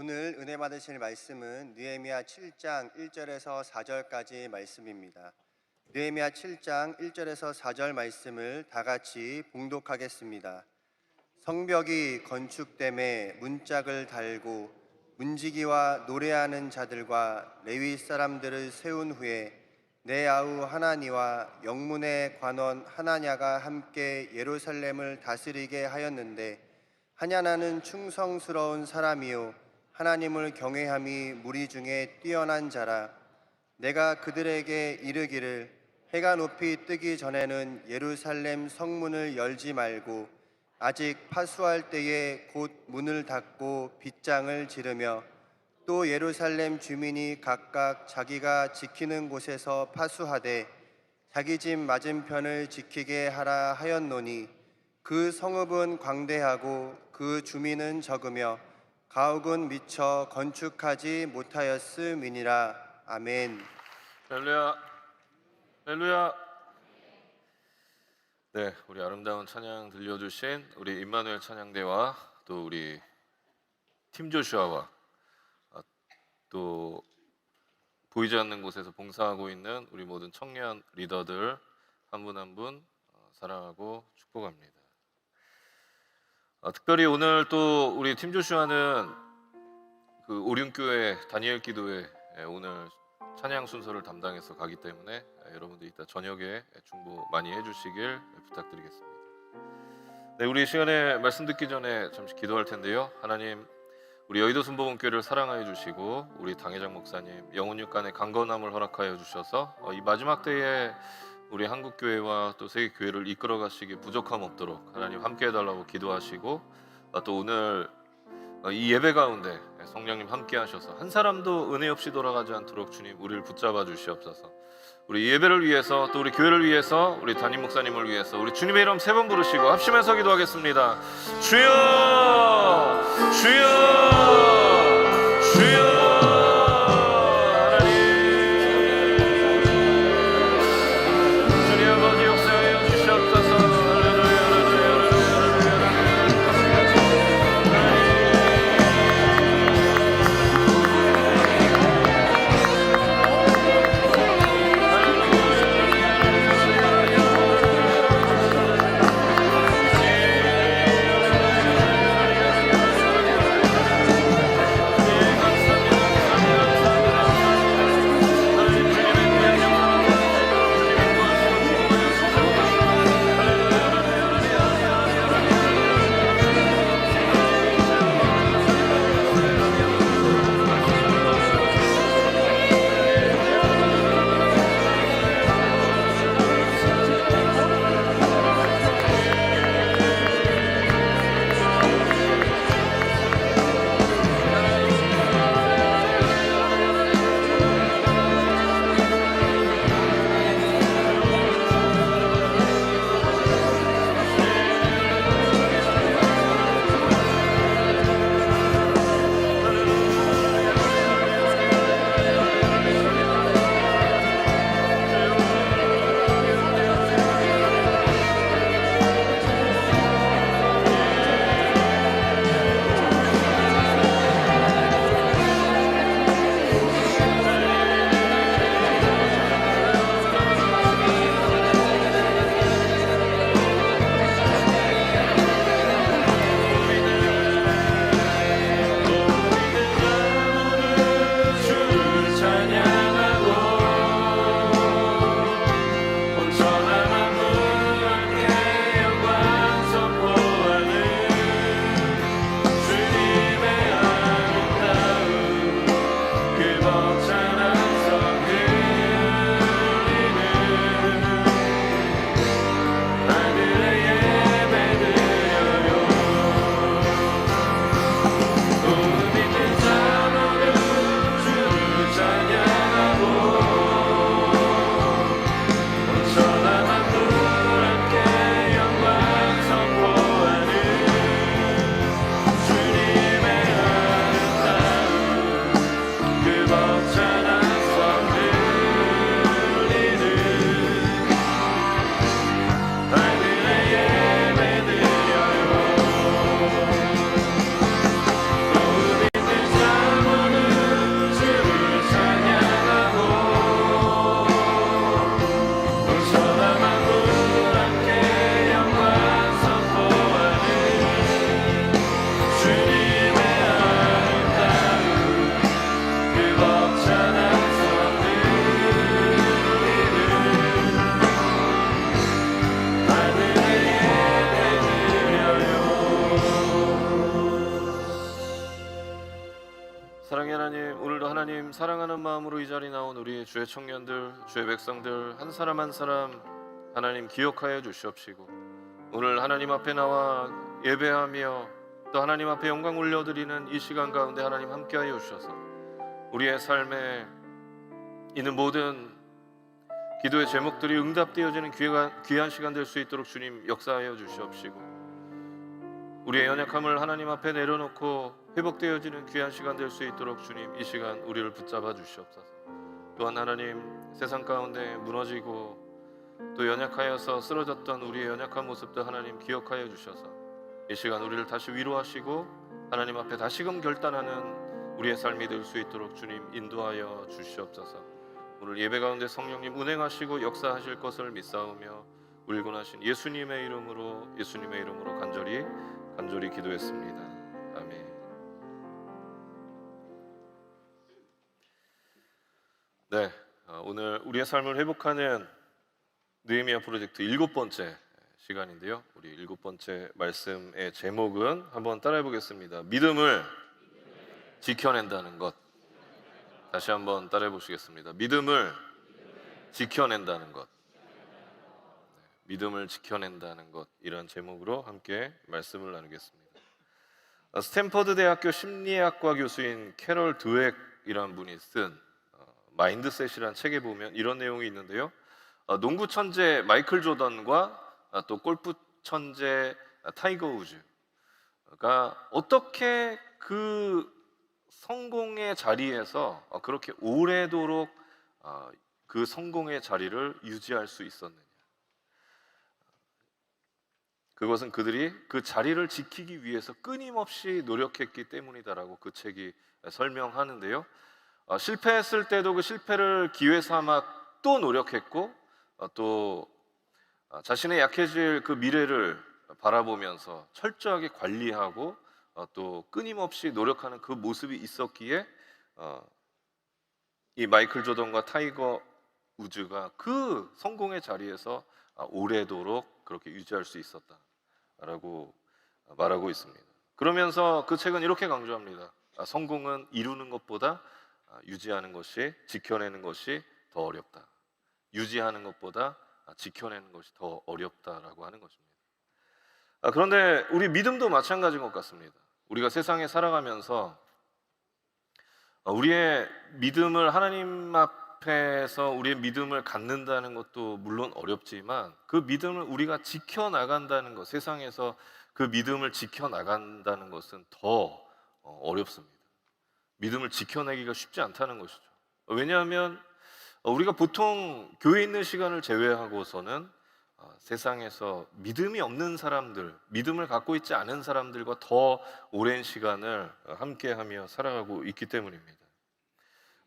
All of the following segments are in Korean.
오늘 은혜 받으실 말씀은 느헤미야 7장 1절에서 4절까지 말씀입니다. 느헤미야 7장 1절에서 4절 말씀을 다 같이 봉독하겠습니다. 성벽이 건축됨에 문짝을 달고 문지기와 노래하는 자들과 레위 사람들을 세운 후에 내 아우 하나니와 영문의 관원 하나냐가 함께 예루살렘을 다스리게 하였는데, 하냐나는 충성스러운 사람이요 하나님을 경외함이 무리 중에 뛰어난 자라. 내가 그들에게 이르기를 해가 높이 뜨기 전에는 예루살렘 성문을 열지 말고 아직 파수할 때에 곧 문을 닫고 빗장을 지르며 또 예루살렘 주민이 각각 자기가 지키는 곳에서 파수하되 자기 집 맞은편을 지키게 하라 하였노니, 그 성읍은 광대하고 그 주민은 적으며 가옥은 미처 건축하지 못하였음이니라. 아멘. 할렐루야, 할렐루야. 네, 우리 아름다운 찬양 들려주신 우리 임마누엘 찬양대와 또 우리 팀 조슈아와 또 보이지 않는 곳에서 봉사하고 있는 우리 모든 청년 리더들 한 분 한 분 사랑하고 축복합니다. 특별히 오늘 또 우리 팀 조슈아는 그 오륜교회 다니엘 기도회 오늘 찬양 순서를 담당해서 가기 때문에 여러분들 이따 저녁에 중보 많이 해주시길 부탁드리겠습니다. 네, 우리 시간에 말씀 듣기 전에 잠시 기도할 텐데요. 하나님, 우리 여의도 순복음교회를 사랑하여 주시고 우리 당회장 목사님 영혼 육간의 강건함을 허락하여 주셔서 이 마지막 때에 우리 한국교회와 또 세계교회를 이끌어 가시기 부족함 없도록 하나님 함께 해달라고 기도하시고, 또 오늘 이 예배 가운데 성령님 함께 하셔서 한 사람도 은혜 없이 돌아가지 않도록 주님 우리를 붙잡아 주시옵소서. 우리 예배를 위해서 또 우리 교회를 위해서 우리 담임 목사님을 위해서 우리 주님의 이름 3번 부르시고 합심해서 기도하겠습니다. 주여, 주여, 주여. 사랑의 하나님, 오늘도 하나님 사랑하는 마음으로 이 자리에 나온 우리 주의 청년들, 주의 백성들 한 사람 한 사람 하나님 기억하여 주시옵시고, 오늘 하나님 앞에 나와 예배하며 또 하나님 앞에 영광 올려드리는 이 시간 가운데 하나님 함께하여 주셔서 우리의 삶에 있는 모든 기도의 제목들이 응답되어지는 귀한 시간 될 수 있도록 주님 역사하여 주시옵시고, 우리의 연약함을 하나님 앞에 내려놓고 회복되어지는 귀한 시간 될 수 있도록 주님 이 시간 우리를 붙잡아 주시옵소서. 또한 하나님, 세상 가운데 무너지고 또 연약하여서 쓰러졌던 우리의 연약한 모습도 하나님 기억하여 주셔서 이 시간 우리를 다시 위로하시고 하나님 앞에 다시금 결단하는 우리의 삶이 될 수 있도록 주님 인도하여 주시옵소서. 오늘 예배 가운데 성령님 운행하시고 역사하실 것을 믿사오며 울곤하신 예수님의 이름으로 간절히 기도했습니다. 아멘. 네, 오늘 우리의 삶을 회복하는 느헤미야 프로젝트 7번째 시간인데요. 우리 7번째 말씀의 제목은 한번 따라해 보겠습니다. 믿음을 지켜낸다는 것. 다시 한번 따라해 보시겠습니다. 믿음을 지켜낸다는 것. 믿음을 지켜낸다는 것, 이런 제목으로 함께 말씀을 나누겠습니다. 스탠퍼드 대학교 심리학과 교수인 캐럴 드웩이라는 분이 쓴 마인드셋이라는 책에 보면 이런 내용이 있는데요. 농구 천재 마이클 조던과 또 골프 천재 타이거 우즈가 어떻게 그 성공의 자리에서 그렇게 오래도록 그 성공의 자리를 유지할 수 있었느냐. 그것은 그들이 그 자리를 지키기 위해서 끊임없이 노력했기 때문이다라고 그 책이 설명하는데요. 실패했을 때도 그 실패를 기회 삼아 또 노력했고, 또 자신의 약해질 그 미래를 바라보면서 철저하게 관리하고 또 끊임없이 노력하는 그 모습이 있었기에 이 마이클 조던과 타이거 우즈가 그 성공의 자리에서 오래도록 그렇게 유지할 수 있었다라고 말하고 있습니다. 그러면서 그 책은 이렇게 강조합니다. 성공은 이루는 것보다 유지하는 것이, 지켜내는 것이 더 어렵다. 유지하는 것보다 지켜내는 것이 더 어렵다라고 하는 것입니다. 그런데 우리 믿음도 마찬가지인 것 같습니다. 우리가 세상에 살아가면서 우리의 믿음을 하나님 앞에서 우리의 믿음을 갖는다는 것도 물론 어렵지만 그 믿음을 우리가 지켜나간다는 것, 세상에서 그 믿음을 지켜나간다는 것은 더 어렵습니다. 믿음을 지켜내기가 쉽지 않다는 것이죠. 왜냐하면 우리가 보통 교회에 있는 시간을 제외하고서는 세상에서 믿음이 없는 사람들, 믿음을 갖고 있지 않은 사람들과 더 오랜 시간을 함께하며 살아가고 있기 때문입니다.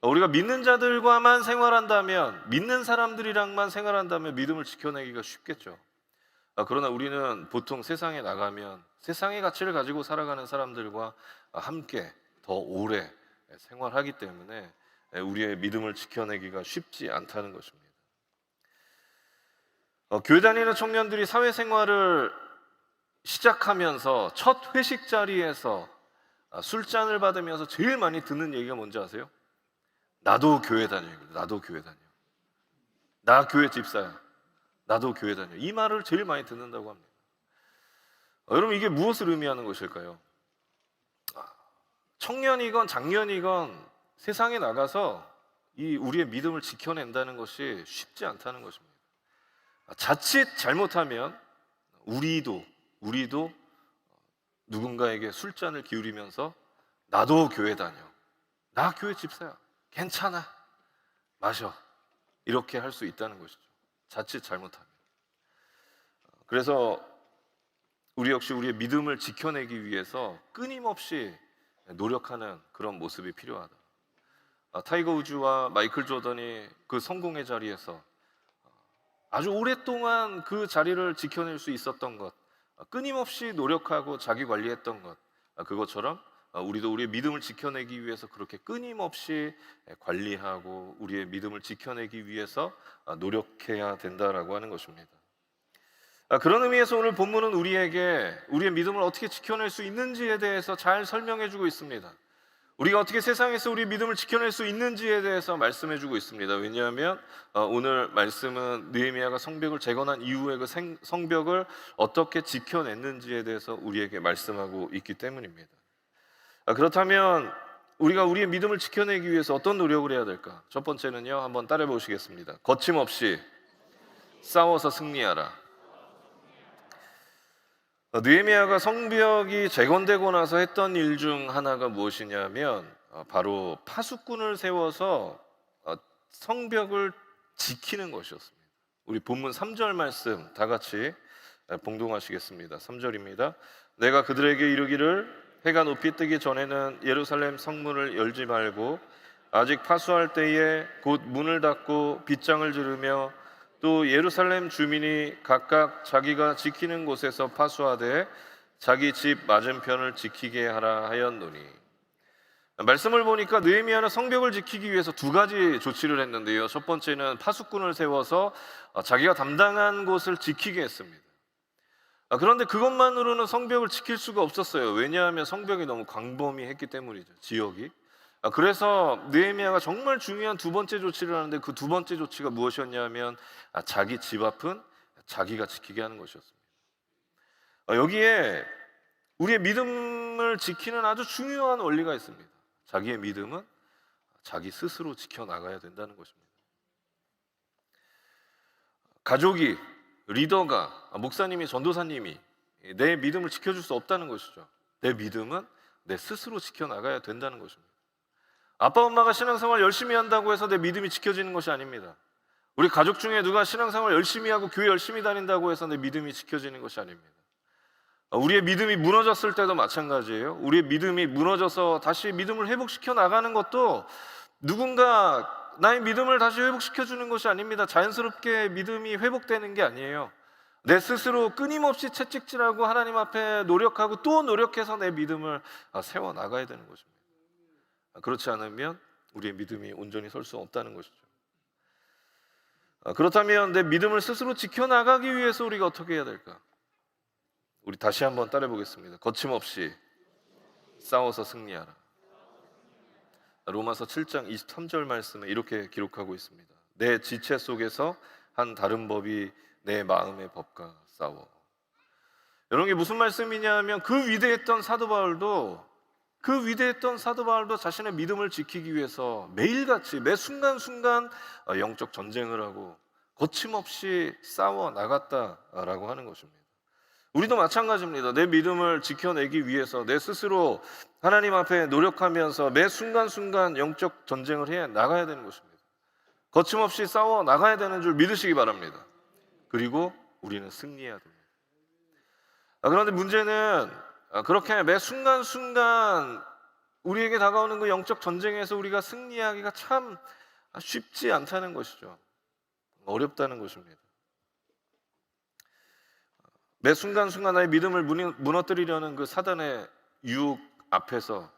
우리가 믿는 자들과만 생활한다면, 믿는 사람들이랑만 생활한다면 믿음을 지켜내기가 쉽겠죠. 그러나 우리는 보통 세상에 나가면 세상의 가치를 가지고 살아가는 사람들과 함께 더 오래 생활하기 때문에 우리의 믿음을 지켜내기가 쉽지 않다는 것입니다. 교회 다니는 청년들이 사회생활을 시작하면서 첫 회식 자리에서 술잔을 받으면서 제일 많이 듣는 얘기가 뭔지 아세요? 나도 교회 다녀. 나도 교회 다녀. 나 교회 집사야. 나도 교회 다녀. 이 말을 제일 많이 듣는다고 합니다. 여러분, 이게 무엇을 의미하는 것일까요? 청년이건 장년이건 세상에 나가서 이 우리의 믿음을 지켜낸다는 것이 쉽지 않다는 것입니다. 자칫 잘못하면 우리도 누군가에게 술잔을 기울이면서 나도 교회 다녀. 나 교회 집사야. 괜찮아. 마셔. 이렇게 할 수 있다는 것이죠. 자칫 잘못하면. 그래서 우리 역시 우리의 믿음을 지켜내기 위해서 끊임없이 노력하는 그런 모습이 필요하다. 타이거 우즈와 마이클 조던이 그 성공의 자리에서 아주 오랫동안 그 자리를 지켜낼 수 있었던 것, 끊임없이 노력하고 자기 관리했던 것, 그것처럼 우리도 우리의 믿음을 지켜내기 위해서 그렇게 끊임없이 관리하고 우리의 믿음을 지켜내기 위해서 노력해야 된다라고 하는 것입니다. 그런 의미에서 오늘 본문은 우리에게 우리의 믿음을 어떻게 지켜낼 수 있는지에 대해서 잘 설명해 주고 있습니다. 우리가 어떻게 세상에서 우리 믿음을 지켜낼 수 있는지에 대해서 말씀해 주고 있습니다. 왜냐하면 오늘 말씀은 느헤미야가 성벽을 재건한 이후에 그 성벽을 어떻게 지켜냈는지에 대해서 우리에게 말씀하고 있기 때문입니다. 그렇다면 우리가 우리의 믿음을 지켜내기 위해서 어떤 노력을 해야 될까? 첫 번째는요, 한번 따라해 보시겠습니다. 거침없이 싸워서 승리하라. 느헤미야가 성벽이 재건되고 나서 했던 일 중 하나가 무엇이냐면 바로 파수꾼을 세워서 성벽을 지키는 것이었습니다. 우리 본문 3절 말씀 다 같이 봉독하시겠습니다. 3절입니다. 내가 그들에게 이르기를 해가 높이 뜨기 전에는 예루살렘 성문을 열지 말고 아직 파수할 때에 곧 문을 닫고 빗장을 지르며 또 예루살렘 주민이 각각 자기가 지키는 곳에서 파수하되 자기 집 맞은편을 지키게 하라 하였노니. 말씀을 보니까 느헤미야는 성벽을 지키기 위해서 두 가지 조치를 했는데요. 첫 번째는 파수꾼을 세워서 자기가 담당한 곳을 지키게 했습니다. 그런데 그것만으로는 성벽을 지킬 수가 없었어요. 왜냐하면 성벽이 너무 광범위했기 때문이죠, 지역이. 그래서 느헤미야가 정말 중요한 두 번째 조치를 하는데 그 두 번째 조치가 무엇이었냐면 자기 집 앞은 자기가 지키게 하는 것이었습니다. 여기에 우리의 믿음을 지키는 아주 중요한 원리가 있습니다. 자기의 믿음은 자기 스스로 지켜나가야 된다는 것입니다. 가족이, 리더가, 목사님이, 전도사님이 내 믿음을 지켜줄 수 없다는 것이죠. 내 믿음은 내 스스로 지켜나가야 된다는 것입니다. 아빠 엄마가 신앙생활 열심히 한다고 해서 내 믿음이 지켜지는 것이 아닙니다. 우리 가족 중에 누가 신앙생활 열심히 하고 교회 열심히 다닌다고 해서 내 믿음이 지켜지는 것이 아닙니다. 우리의 믿음이 무너졌을 때도 마찬가지예요. 우리의 믿음이 무너져서 다시 믿음을 회복시켜 나가는 것도 누군가 나의 믿음을 다시 회복시켜 주는 것이 아닙니다. 자연스럽게 믿음이 회복되는 게 아니에요. 내 스스로 끊임없이 채찍질하고 하나님 앞에 노력하고 또 노력해서 내 믿음을 세워 나가야 되는 것입니다. 그렇지 않으면 우리의 믿음이 온전히 설 수 없다는 것이죠. 그렇다면 내 믿음을 스스로 지켜나가기 위해서 우리가 어떻게 해야 될까? 우리 다시 한번 따라해 보겠습니다. 거침없이 싸워서 승리하라. 로마서 7장 23절 말씀에 이렇게 기록하고 있습니다. 내 지체 속에서 한 다른 법이 내 마음의 법과 싸워. 이런 게 무슨 말씀이냐면 그 위대했던 사도 바울도 자신의 믿음을 지키기 위해서 매일같이 매 순간순간 영적 전쟁을 하고 거침없이 싸워 나갔다라고 하는 것입니다. 우리도 마찬가지입니다. 내 믿음을 지켜내기 위해서 내 스스로 하나님 앞에 노력하면서 매 순간순간 영적 전쟁을 해 나가야 되는 것입니다. 거침없이 싸워 나가야 되는 줄 믿으시기 바랍니다. 그리고 우리는 승리해야 됩니다. 그런데 문제는 그렇게 매 순간순간 우리에게 다가오는 그 영적 전쟁에서 우리가 승리하기가 참 쉽지 않다는 것이죠. 어렵다는 것입니다. 매 순간순간 나의 믿음을 무너뜨리려는 그 사단의 유혹 앞에서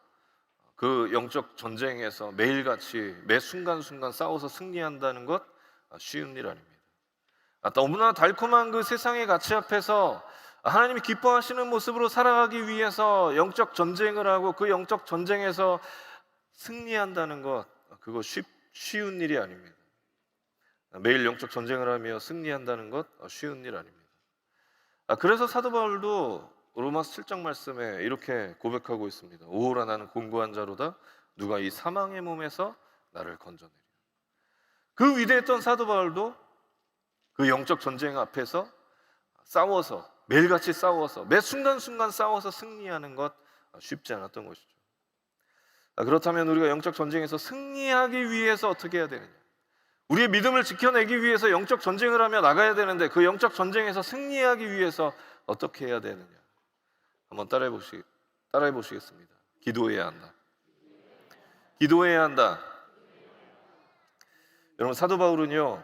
그 영적 전쟁에서 매일같이 매 순간순간 싸워서 승리한다는 것 쉬운 일 아닙니다. 너무나 달콤한 그 세상의 가치 앞에서 하나님이 기뻐하시는 모습으로 살아가기 위해서 영적 전쟁을 하고 그 영적 전쟁에서 승리한다는 것 그거 쉬운 일이 아닙니다. 매일 영적 전쟁을 하며 승리한다는 것 쉬운 일 아닙니다. 그래서 사도 바울도 로마서 7장 말씀에 이렇게 고백하고 있습니다. 오호라 나는 공고한 자로다. 누가 이 사망의 몸에서 나를 건져내리라. 그 위대했던 사도 바울도 그 영적 전쟁 앞에서 싸워서 매일같이 싸워서 매 순간순간 싸워서 승리하는 것 쉽지 않았던 것이죠. 그렇다면 우리가 영적 전쟁에서 승리하기 위해서 어떻게 해야 되느냐? 우리의 믿음을 지켜내기 위해서 영적 전쟁을 하며 나가야 되는데 그 영적 전쟁에서 승리하기 위해서 어떻게 해야 되느냐? 한번 따라해 보시겠습니다. 기도해야 한다. 기도해야 한다. 여러분 사도 바울은요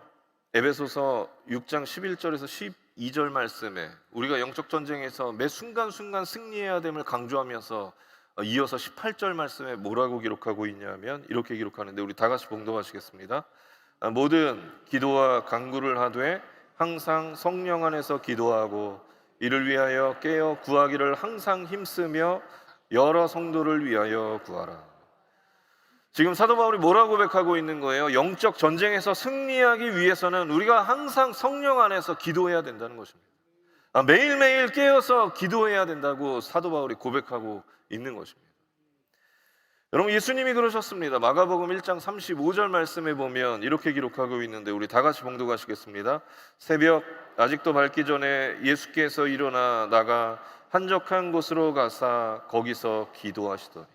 에베소서 6장 11절에서 12절 말씀에 우리가 영적 전쟁에서 매 순간순간 승리해야 됨을 강조하면서 이어서 18절 말씀에 뭐라고 기록하고 있냐면 이렇게 기록하는데 우리 다 같이 봉독하시겠습니다. 모든 기도와 간구를 하되 항상 성령 안에서 기도하고 이를 위하여 깨어 구하기를 항상 힘쓰며 여러 성도를 위하여 구하라. 지금 사도 바울이 뭐라고 고백하고 있는 거예요? 영적 전쟁에서 승리하기 위해서는 우리가 항상 성령 안에서 기도해야 된다는 것입니다. 매일매일 깨어서 기도해야 된다고 사도 바울이 고백하고 있는 것입니다. 여러분, 예수님이 그러셨습니다. 마가복음 1장 35절 말씀에 보면 이렇게 기록하고 있는데 우리 다 같이 봉독하시겠습니다. 새벽 아직도 밝기 전에 예수께서 일어나 나가 한적한 곳으로 가사 거기서 기도하시더니.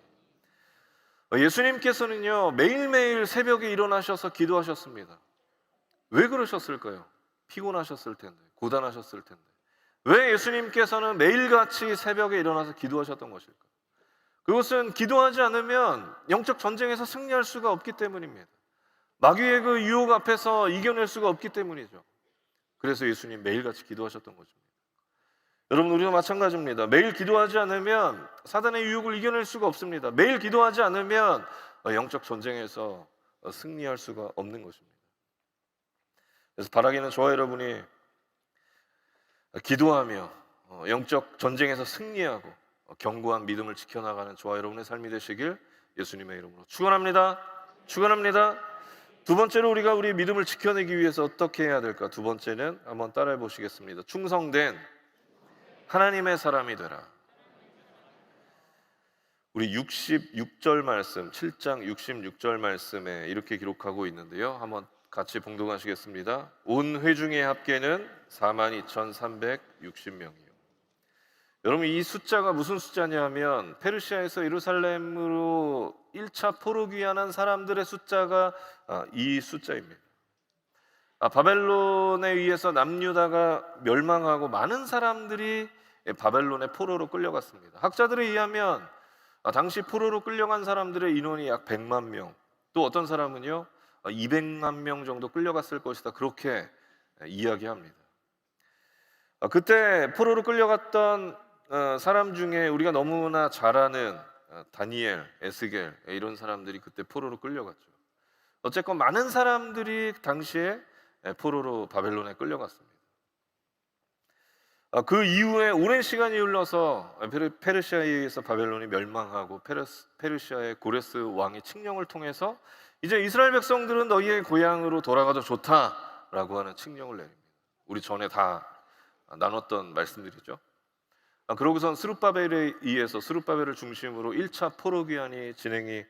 예수님께서는요, 매일매일 새벽에 일어나셔서 기도하셨습니다. 왜 그러셨을까요? 피곤하셨을 텐데, 고단하셨을 텐데. 왜 예수님께서는 매일같이 새벽에 일어나서 기도하셨던 것일까? 그것은 기도하지 않으면 영적 전쟁에서 승리할 수가 없기 때문입니다. 마귀의 그 유혹 앞에서 이겨낼 수가 없기 때문이죠. 그래서 예수님 매일같이 기도하셨던 것입니다. 여러분, 우리도 마찬가지입니다. 매일 기도하지 않으면 사단의 유혹을 이겨낼 수가 없습니다. 매일 기도하지 않으면 영적 전쟁에서 승리할 수가 없는 것입니다. 그래서 바라기는 저와 여러분이 기도하며 영적 전쟁에서 승리하고 견고한 믿음을 지켜나가는 저와 여러분의 삶이 되시길 예수님의 이름으로 축원합니다. 축원합니다. 두 번째로 우리가 우리 믿음을 지켜내기 위해서 어떻게 해야 될까? 두 번째는 한번 따라해 보시겠습니다. 충성된 하나님의 사람이 되라. 우리 66절 말씀, 7장 66절 말씀에 이렇게 기록하고 있는데요. 한번 같이 봉독하시겠습니다. 온 회중의 합계는 42,360명이요. 여러분, 이 숫자가 무슨 숫자냐면 페르시아에서 예루살렘으로 1차 포로 귀환한 사람들의 숫자가 이 숫자입니다. 바벨론에 의해서 남유다가 멸망하고 많은 사람들이 바벨론의 포로로 끌려갔습니다. 학자들에 의하면 당시 포로로 끌려간 사람들의 인원이 약 100만 명, 또 어떤 사람은요 200만 명 정도 끌려갔을 것이다, 그렇게 이야기합니다. 그때 포로로 끌려갔던 사람 중에 우리가 너무나 잘 아는 다니엘, 에스겔 이런 사람들이 그때 포로로 끌려갔죠. 어쨌건 많은 사람들이 당시에 포로로 바벨론에 끌려갔습니다. 그 이후에 오랜 시간이 흘러서 페르시아에 의해서 바벨론이 멸망하고 페르시아의 고레스 왕의 칙령을 통해서 이제 이스라엘 백성들은 너희의 고향으로 돌아가도 좋다라고 하는 칙령을 내립니다. 우리 전에 다 나눴던 말씀들이죠. 그러고선 스룹바벨에 의해서 스룹바벨을 중심으로 1차 포로 귀환이 진행이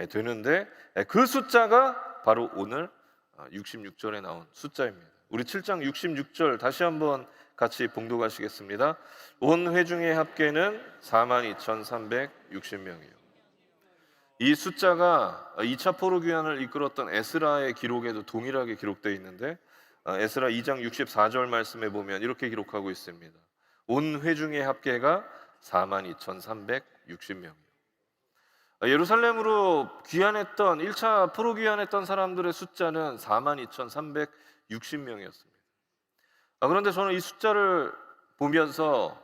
되는데 그 숫자가 바로 오늘 66절에 나온 숫자입니다. 우리 7장 66절 다시 한번 같이 봉독하시겠습니다. 온 회중의 합계는 42,360명이요. 이 숫자가 2차 포로 귀환을 이끌었던 에스라의 기록에도 동일하게 기록되어 있는데 에스라 2장 64절 말씀에 보면 이렇게 기록하고 있습니다. 온 회중의 합계가 42,360명이요. 예루살렘으로 귀환했던 1차 포로 귀환했던 사람들의 숫자는 42,360명이었습니다. 그런데 저는 이 숫자를 보면서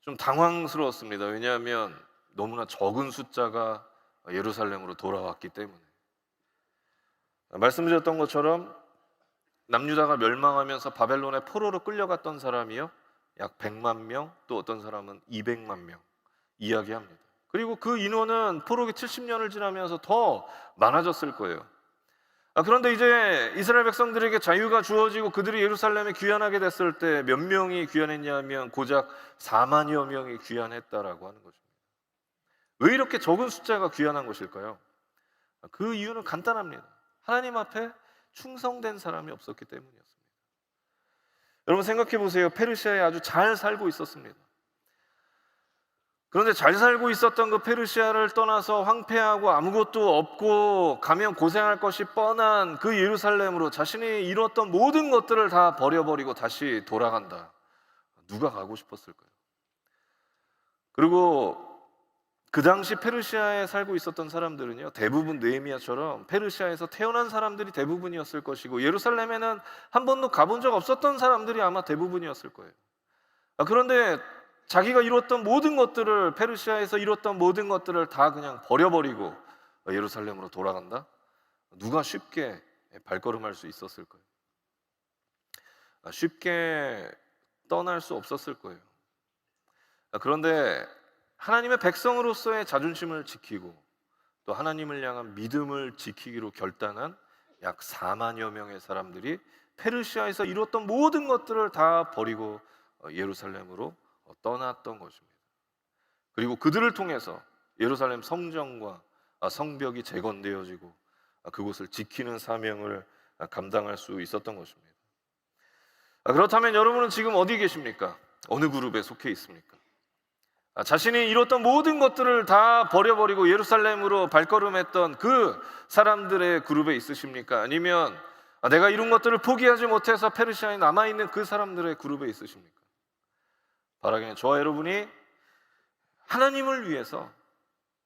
좀 당황스러웠습니다. 왜냐하면 너무나 적은 숫자가 예루살렘으로 돌아왔기 때문에. 말씀드렸던 것처럼 남유다가 멸망하면서 바벨론의 포로로 끌려갔던 사람이요 약 100만 명, 또 어떤 사람은 200만 명 이야기합니다. 그리고 그 인원은 포로기 70년을 지나면서 더 많아졌을 거예요. 그런데 이제 이스라엘 백성들에게 자유가 주어지고 그들이 예루살렘에 귀환하게 됐을 때 몇 명이 귀환했냐 하면 고작 4만여 명이 귀환했다라고 하는 것입니다. 왜 이렇게 적은 숫자가 귀환한 것일까요? 그 이유는 간단합니다. 하나님 앞에 충성된 사람이 없었기 때문이었습니다. 여러분 생각해 보세요. 페르시아에 아주 잘 살고 있었습니다. 그런데 잘 살고 있었던 그 페르시아를 떠나서 황폐하고 아무것도 없고 가면 고생할 것이 뻔한 그 예루살렘으로 자신이 이뤘던 모든 것들을 다 버려버리고 다시 돌아간다. 누가 가고 싶었을까요? 그리고 그 당시 페르시아에 살고 있었던 사람들은요 대부분 느헤미야처럼 페르시아에서 태어난 사람들이 대부분이었을 것이고 예루살렘에는 한 번도 가본 적 없었던 사람들이 아마 대부분이었을 거예요. 그런데 자기가 이뤘던 모든 것들을, 페르시아에서 이뤘던 모든 것들을 다 그냥 버려버리고 예루살렘으로 돌아간다? 누가 쉽게 발걸음할 수 있었을 거예요? 쉽게 떠날 수 없었을 거예요. 그런데 하나님의 백성으로서의 자존심을 지키고 또 하나님을 향한 믿음을 지키기로 결단한 약 4만여 명의 사람들이 페르시아에서 이뤘던 모든 것들을 다 버리고 예루살렘으로 떠났던 것입니다. 그리고 그들을 통해서 예루살렘 성전과 성벽이 재건되어지고 그곳을 지키는 사명을 감당할 수 있었던 것입니다. 그렇다면 여러분은 지금 어디 계십니까? 어느 그룹에 속해 있습니까? 자신이 이뤘던 모든 것들을 다 버려버리고 예루살렘으로 발걸음했던 그 사람들의 그룹에 있으십니까? 아니면 내가 이룬 것들을 포기하지 못해서 페르시아에 남아있는 그 사람들의 그룹에 있으십니까? 바라기는 저와 여러분이 하나님을 위해서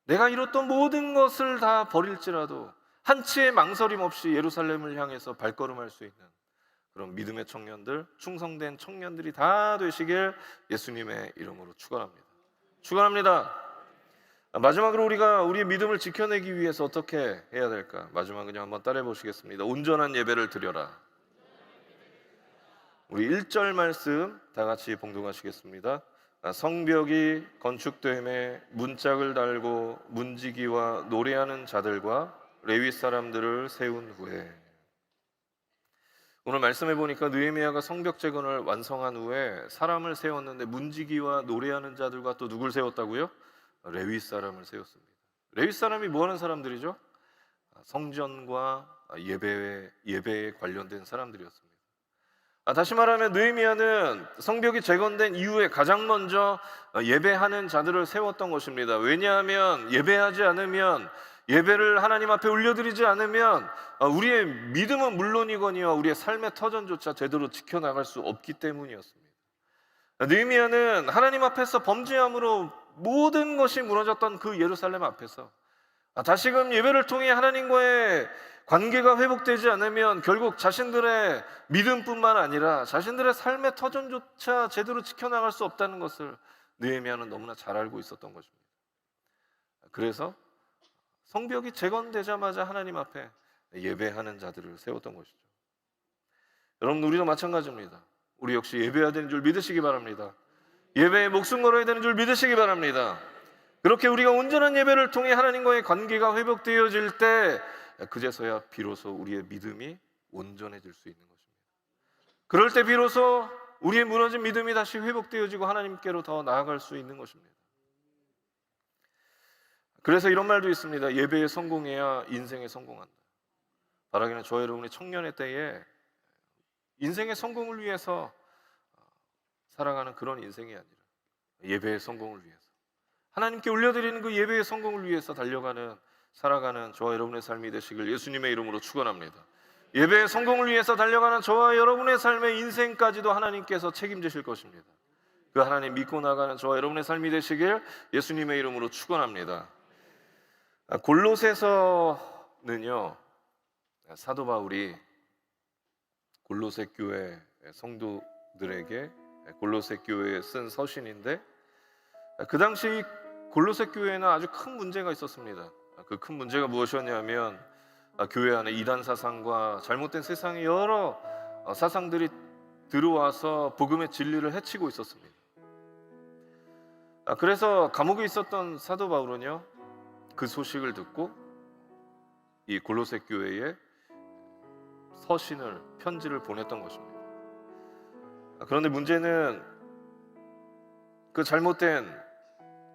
내가 이뤘던 모든 것을 다 버릴지라도 한치의 망설임 없이 예루살렘을 향해서 발걸음할 수 있는 그런 믿음의 청년들, 충성된 청년들이 다 되시길 예수님의 이름으로 축원합니다. 축원합니다. 마지막으로 우리가 우리의 믿음을 지켜내기 위해서 어떻게 해야 될까? 마지막은요, 한번 따라해 보시겠습니다. 온전한 예배를 드려라. 우리 1절 말씀 다 같이 봉독하시겠습니다. 성벽이 건축됨에 문짝을 달고 문지기와 노래하는 자들과 레위 사람들을 세운 후에. 오늘 말씀해 보니까 느헤미야가 성벽 재건을 완성한 후에 사람을 세웠는데 문지기와 노래하는 자들과 또 누굴 세웠다고요? 레위 사람을 세웠습니다. 레위 사람이 뭐 하는 사람들이죠? 성전과 예배에 관련된 사람들이었습니다. 다시 말하면 느헤미야는 성벽이 재건된 이후에 가장 먼저 예배하는 자들을 세웠던 것입니다. 왜냐하면 예배하지 않으면, 예배를 하나님 앞에 올려드리지 않으면 우리의 믿음은 물론이거니와 우리의 삶의 터전조차 제대로 지켜나갈 수 없기 때문이었습니다. 느헤미야는 하나님 앞에서 범죄함으로 모든 것이 무너졌던 그 예루살렘 앞에서 다시금 예배를 통해 하나님과의 관계가 회복되지 않으면 결국 자신들의 믿음뿐만 아니라 자신들의 삶의 터전조차 제대로 지켜나갈 수 없다는 것을 느헤미야는 너무나 잘 알고 있었던 것입니다. 그래서 성벽이 재건되자마자 하나님 앞에 예배하는 자들을 세웠던 것이죠. 여러분, 우리도 마찬가지입니다. 우리 역시 예배해야 되는 줄 믿으시기 바랍니다. 예배에 목숨 걸어야 되는 줄 믿으시기 바랍니다. 그렇게 우리가 온전한 예배를 통해 하나님과의 관계가 회복되어질 때 그제서야 비로소 우리의 믿음이 온전해질 수 있는 것입니다. 그럴 때 비로소 우리의 무너진 믿음이 다시 회복되어지고 하나님께로 더 나아갈 수 있는 것입니다. 그래서 이런 말도 있습니다. 예배에 성공해야 인생에 성공한다. 바라기는 저 여러분의 청년의 때에 인생의 성공을 위해서 살아가는 그런 인생이 아니라 예배의 성공을 위해서, 하나님께 올려드리는 그 예배의 성공을 위해서 살아가는 저와 여러분의 삶이 되시길 예수님의 이름으로 축원합니다. 예배의 성공을 위해서 달려가는 저와 여러분의 삶의 인생까지도 하나님께서 책임지실 것입니다. 그 하나님 믿고 나가는 저와 여러분의 삶이 되시길 예수님의 이름으로 축원합니다. 골로새서는요, 사도 바울이 골로새 교회 성도들에게 골로새 교회에 쓴 서신인데, 그 당시 골로새 교회에는 아주 큰 문제가 있었습니다. 그 큰 문제가 무엇이었냐면 교회 안에 이단 사상과 잘못된 세상의 여러 사상들이 들어와서 복음의 진리를 해치고 있었습니다. 그래서 감옥에 있었던 사도 바울은요, 그 소식을 듣고 이 골로새 교회에 편지를 보냈던 것입니다. 그런데 문제는 그 잘못된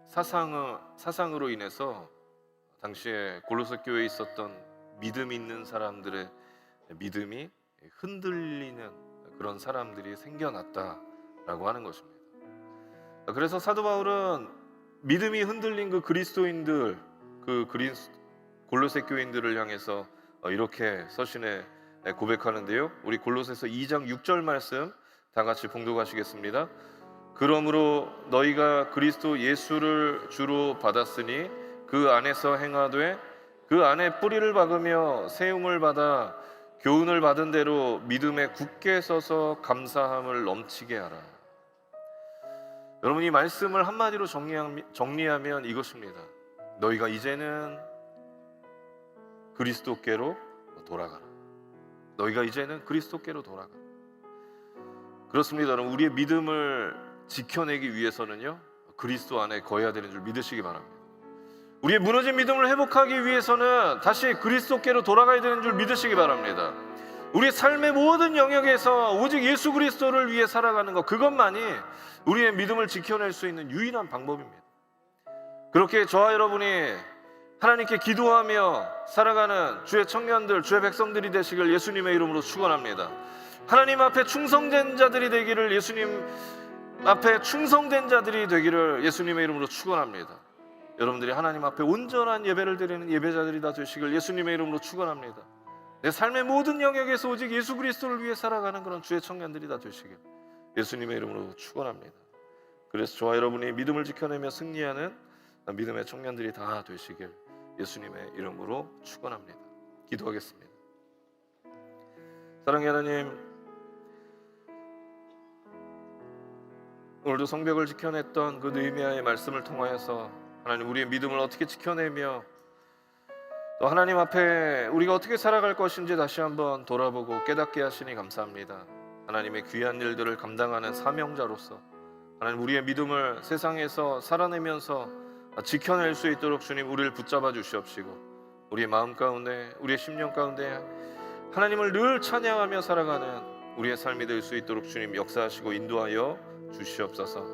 사상으로 인해서 당시에 골로새 교회에 있었던 믿음 있는 사람들의 믿음이 흔들리는 그런 사람들이 생겨났다라고 하는 것입니다. 그래서 사도 바울은 믿음이 흔들린 그 그리스도인들, 골로새 교인들을 향해서 이렇게 서신에 고백하는데요, 우리 골로새서 2장 6절 말씀 다 같이 봉독하시겠습니다. 그러므로 너희가 그리스도 예수를 주로 받았으니 그 안에서 행하되 그 안에 뿌리를 박으며 세움을 받아 교훈을 받은 대로 믿음에 굳게 서서 감사함을 넘치게 하라. 여러분, 이 말씀을 한마디로 정리하면 이것입니다. 너희가 이제는 그리스도께로 돌아가라. 너희가 이제는 그리스도께로 돌아가라. 그렇습니다. 여러분, 우리의 믿음을 지켜내기 위해서는요, 그리스도 안에 거해야 되는 줄 믿으시기 바랍니다. 우리의 무너진 믿음을 회복하기 위해서는 다시 그리스도께로 돌아가야 되는 줄 믿으시기 바랍니다. 우리 삶의 모든 영역에서 오직 예수 그리스도를 위해 살아가는 것, 그것만이 우리의 믿음을 지켜낼 수 있는 유일한 방법입니다. 그렇게 저와 여러분이 하나님께 기도하며 살아가는 주의 청년들, 주의 백성들이 되시길 예수님의 이름으로 축원합니다. 하나님 앞에 충성된 자들이 되기를, 예수님 앞에 충성된 자들이 되기를 예수님의 이름으로 축원합니다. 여러분들이 하나님 앞에 온전한 예배를 드리는 예배자들이 다 되시길 예수님의 이름으로 축원합니다. 내 삶의 모든 영역에서 오직 예수 그리스도를 위해 살아가는 그런 주의 청년들이 다 되시길 예수님의 이름으로 축원합니다. 그래서 저와 여러분이 믿음을 지켜내며 승리하는 믿음의 청년들이 다 되시길 예수님의 이름으로 축원합니다. 기도하겠습니다. 사랑의 하나님, 오늘도 성벽을 지켜냈던 그 느헤미야의 말씀을 통하여서 하나님, 우리의 믿음을 어떻게 지켜내며 또 하나님 앞에 우리가 어떻게 살아갈 것인지 다시 한번 돌아보고 깨닫게 하시니 감사합니다. 하나님의 귀한 일들을 감당하는 사명자로서 하나님, 우리의 믿음을 세상에서 살아내면서 지켜낼 수 있도록 주님 우리를 붙잡아 주시옵시고, 우리의 마음 가운데, 우리의 심령 가운데 하나님을 늘 찬양하며 살아가는 우리의 삶이 될 수 있도록 주님 역사하시고 인도하여 주시옵소서.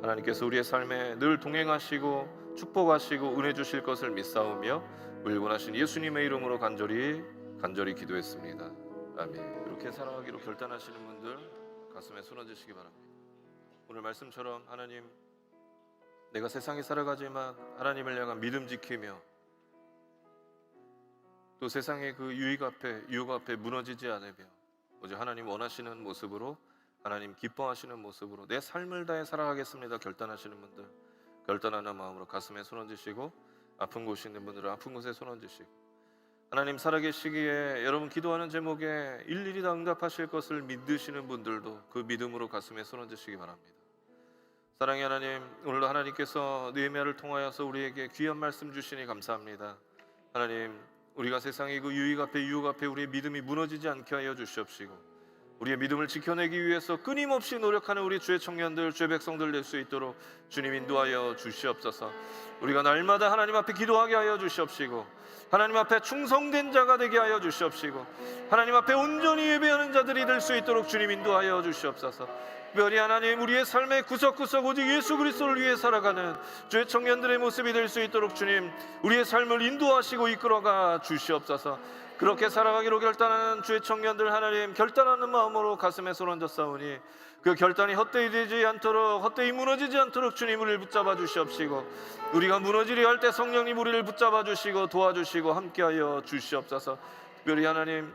하나님께서 우리의 삶에 늘 동행하시고 축복하시고 은혜 주실 것을 믿사오며 우리 원하신 예수님의 이름으로 간절히 기도했습니다. 아멘. 이렇게 살아가기로 결단하시는 분들 가슴에 손 얹으시기 바랍니다. 오늘 말씀처럼 하나님, 내가 세상에 살아가지만 하나님을 향한 믿음 지키며 또 세상의 그 유혹 앞에 무너지지 않으며 오직 하나님 원하시는 모습으로, 하나님 기뻐하시는 모습으로 내 삶을 다해 살아가겠습니다. 결단하시는 분들, 결단하는 마음으로 가슴에 손 얹으시고, 아픈 곳이 있는 분들은 아픈 곳에 손 얹으시고, 하나님 살아계시기에 여러분 기도하는 제목에 일일이 다 응답하실 것을 믿으시는 분들도 그 믿음으로 가슴에 손 얹으시기 바랍니다. 사랑의 하나님, 오늘도 하나님께서 느헤미야를 통하여서 우리에게 귀한 말씀 주시니 감사합니다. 하나님, 우리가 세상의 그 유혹 앞에 우리의 믿음이 무너지지 않게 하여 주시옵시고, 우리의 믿음을 지켜내기 위해서 끊임없이 노력하는 우리 주의 청년들, 주의 백성들 될 수 있도록 주님 인도하여 주시옵소서. 우리가 날마다 하나님 앞에 기도하게 하여 주시옵시고, 하나님 앞에 충성된 자가 되게 하여 주시옵시고, 하나님 앞에 온전히 예배하는 자들이 될 수 있도록 주님 인도하여 주시옵소서. 특별히 하나님, 우리의 삶의 구석구석 오직 예수 그리스도를 위해 살아가는 주의 청년들의 모습이 될 수 있도록 주님 우리의 삶을 인도하시고 이끌어가 주시옵소서. 그렇게 살아가기로 결단하는 주의 청년들, 하나님 결단하는 마음으로 가슴에 손 얹어 싸우니 그 결단이 헛되이 되지 않도록, 헛되이 무너지지 않도록 주님 우리를 붙잡아 주시옵시고, 우리가 무너지려 할 때 성령님 우리를 붙잡아 주시고 도와주시고 함께하여 주시옵소서. 특별히 하나님,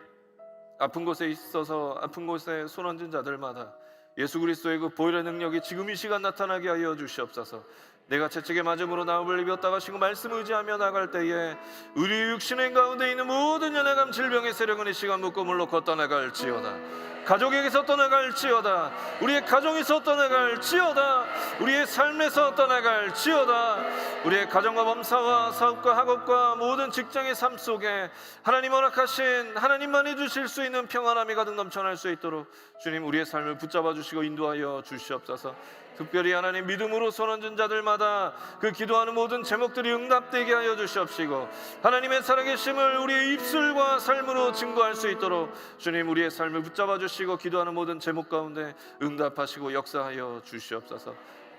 아픈 곳에 있어서 아픈 곳에 손 얹은 자들마다 예수 그리스도의 그 보혈의 능력이 지금 이 시간 나타나게 하여 주시옵소서. 내가 채찍에 맞음으로 나음을 입었다가 지금 말씀 의지하며 나갈 때에 우리 육신의 가운데 있는 모든 연약함, 질병의 세력은 이 시간 묶고 물러고 떠나갈지어다. 가족에게서 떠나갈지어다. 우리의 가정에서 떠나갈지어다. 우리의 삶에서 떠나갈지어다. 우리의 가정과 범사와 사업과 학업과 모든 직장의 삶 속에 하나님 허락하신, 하나님만이 주실 수 있는 평안함이 가득 넘쳐날 수 있도록 주님 우리의 삶을 붙잡아 주시고 인도하여 주시옵소서. 특별히 하나님, 믿음으로 손 얹은 자들마다 그 기도하는 모든 제목들이 응답되게 하여 주시옵시고, 하나님의 살아계심을 우리의 입술과 삶으로 증거할 수 있도록 주님 우리의 삶을 붙잡아 주시고 기도하는 모든 제목 가운데 응답하시고 역사하여 주시옵소서.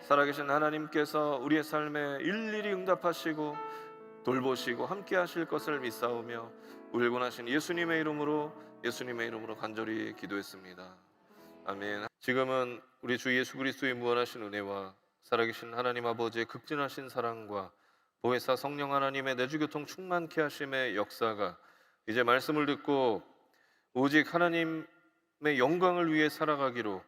살아계신 하나님께서 우리의 삶에 일일이 응답하시고 돌보시고 함께 하실 것을 믿사오며 우리를 원하신 예수님의 이름으로 간절히 기도했습니다. 아멘. 지금은 우리 주 예수 그리스도의 무한하신 은혜와 살아계신 하나님 아버지의 극진하신 사랑과 보혜사 성령 하나님의 내주교통 충만케 하심의 역사가 이제 말씀을 듣고 오직 하나님의 영광을 위해 살아가기로,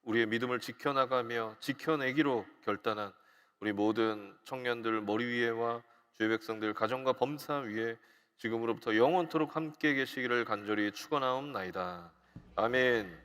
우리의 믿음을 지켜나가며 지켜내기로 결단한 우리 모든 청년들 머리 위에와 주의 백성들 가정과 범사 위에 지금으로부터 영원토록 함께 계시기를 간절히 축원하옵나이다. 아멘.